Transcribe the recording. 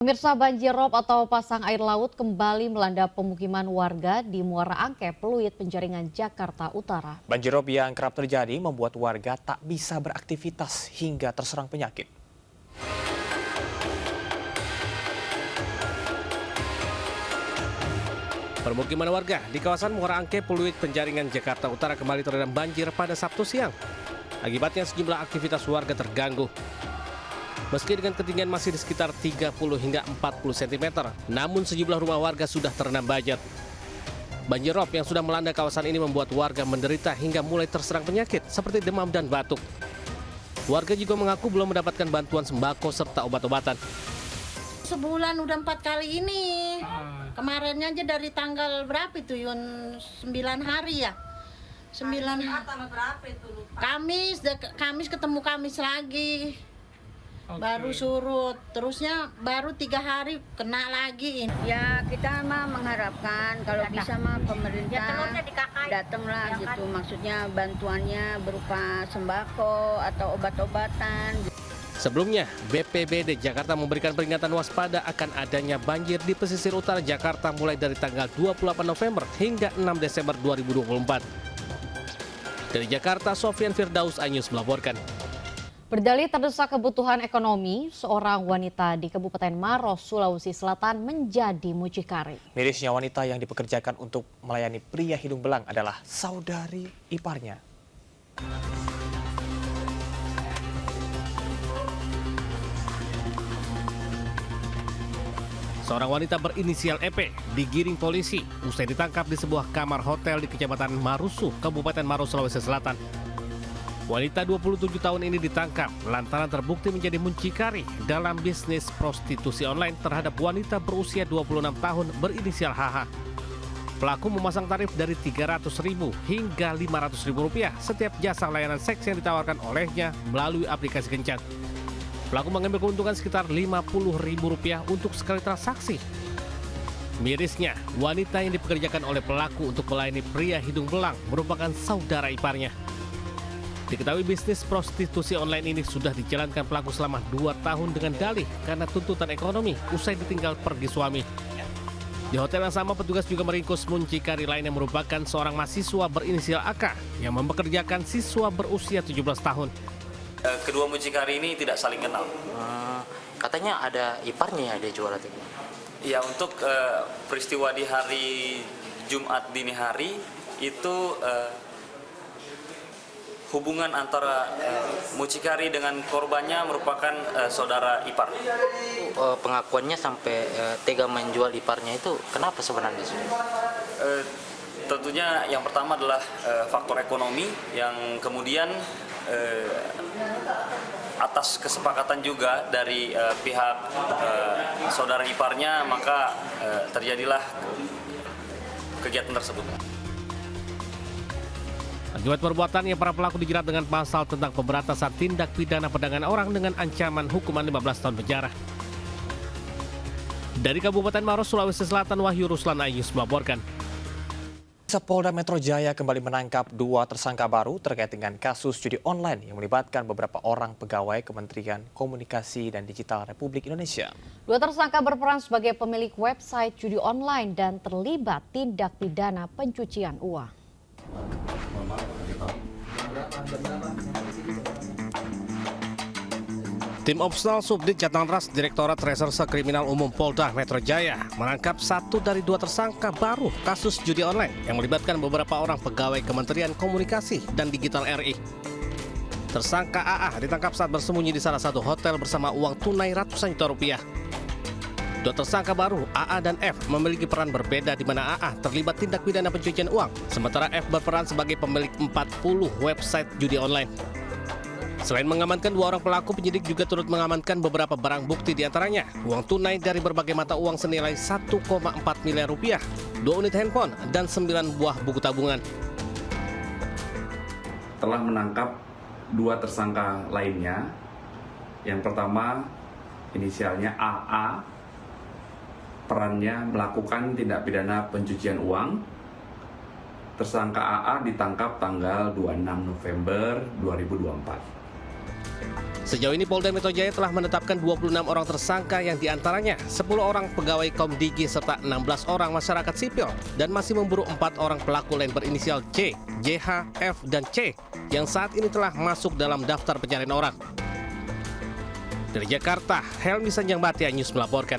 Pemirsa, banjir rob atau pasang air laut kembali melanda pemukiman warga di Muara Angke, Pluit, Penjaringan, Jakarta Utara. Banjir rob yang kerap terjadi membuat warga tak bisa beraktivitas hingga terserang penyakit. Permukiman warga di kawasan Muara Angke, Pluit, Penjaringan, Jakarta Utara kembali terendam banjir pada Sabtu siang. Akibatnya sejumlah aktivitas warga terganggu. Meski dengan ketinggian masih di sekitar 30 hingga 40 cm, namun sejumlah rumah warga sudah terendam banjir. Banjir rob yang sudah melanda kawasan ini membuat warga menderita hingga mulai terserang penyakit seperti demam dan batuk. Warga juga mengaku belum mendapatkan bantuan sembako serta obat-obatan. Sebulan udah 4 kali ini. Kemarinnya aja dari tanggal berapa itu, Yun? 9 hari ya? 9 hari. Kamis ketemu Kamis lagi. Baru surut, terusnya baru 3 hari kena lagi. Ya kita mah mengharapkan kalau bisa mah pemerintah datanglah gitu, maksudnya bantuannya berupa sembako atau obat-obatan. Sebelumnya, BPBD Jakarta memberikan peringatan waspada akan adanya banjir di pesisir utara Jakarta mulai dari tanggal 28 November hingga 6 Desember 2024. Dari Jakarta, Sofyan Firdaus, iNews melaporkan. Berdalih terdesak kebutuhan ekonomi, seorang wanita di Kabupaten Maros, Sulawesi Selatan menjadi mucikari. Mirisnya, wanita yang dipekerjakan untuk melayani pria hidung belang adalah saudari iparnya. Seorang wanita berinisial EP digiring polisi usai ditangkap di sebuah kamar hotel di Kecamatan Marusu, Kabupaten Maros, Sulawesi Selatan. Wanita 27 tahun ini ditangkap lantaran terbukti menjadi muncikari dalam bisnis prostitusi online terhadap wanita berusia 26 tahun berinisial HH. Pelaku memasang tarif dari Rp300.000 hingga Rp500.000 setiap jasa layanan seks yang ditawarkan olehnya melalui aplikasi kencan. Pelaku mengambil keuntungan sekitar Rp50.000 untuk sekali transaksi. Mirisnya, wanita yang dipekerjakan oleh pelaku untuk melayani pria hidung belang merupakan saudara iparnya. Diketahui bisnis prostitusi online ini sudah dijalankan pelaku selama 2 tahun dengan dalih karena tuntutan ekonomi usai ditinggal pergi suami. Di hotel yang sama, petugas juga meringkus muncikari lain yang merupakan seorang mahasiswa berinisial AK yang mempekerjakan siswa berusia 17 tahun. Kedua mucikari ini tidak saling kenal. Katanya ada iparnya ya dia jual itu. Ya, untuk peristiwa di hari Jumat dini hari itu hubungan antara mucikari dengan korbannya merupakan saudara ipar. Pengakuannya sampai tega menjual iparnya itu kenapa sebenarnya? Tentunya yang pertama adalah faktor ekonomi, yang kemudian atas kesepakatan juga dari pihak saudara iparnya, maka terjadilah kegiatan tersebut. Akibat perbuatannya, para pelaku dijerat dengan pasal tentang pemberantasan tindak pidana perdagangan orang dengan ancaman hukuman 15 tahun penjara. Dari Kabupaten Maros, Sulawesi Selatan, Wahyu Ruslan, iNews melaporkan. Polda Metro Jaya kembali menangkap 2 tersangka baru terkait dengan kasus judi online yang melibatkan beberapa orang pegawai Kementerian Komunikasi dan Digital Republik Indonesia. 2 tersangka berperan sebagai pemilik website judi online dan terlibat tindak pidana pencucian uang. Tim Opsnal Subdit Jatantras Direktorat Reserse Kriminal Umum Polda Metro Jaya menangkap 1 dari 2 tersangka baru kasus judi online yang melibatkan beberapa orang pegawai Kementerian Komunikasi dan Digital RI. Tersangka AA ditangkap saat bersembunyi di salah satu hotel bersama uang tunai ratusan juta rupiah. 2 tersangka baru, AA dan F, memiliki peran berbeda di mana AA terlibat tindak pidana pencucian uang, sementara F berperan sebagai pemilik 40 website judi online. Selain mengamankan 2 orang pelaku, penyidik juga turut mengamankan beberapa barang bukti, diantaranya uang tunai dari berbagai mata uang senilai 1,4 miliar rupiah, 2 unit handphone, dan 9 buah buku tabungan. Telah menangkap 2 tersangka lainnya. Yang pertama, inisialnya AA, perannya melakukan tindak pidana pencucian uang. Tersangka AA ditangkap tanggal 26 November 2024. Sejauh ini Polda Metro Jaya telah menetapkan 26 orang tersangka yang diantaranya 10 orang pegawai Kaum Digi serta 16 orang masyarakat sipil dan masih memburu 4 orang pelaku lain berinisial C, JH, F, dan C yang saat ini telah masuk dalam daftar pencarian orang. Dari Jakarta, Helmi Sanjang Batia News melaporkan.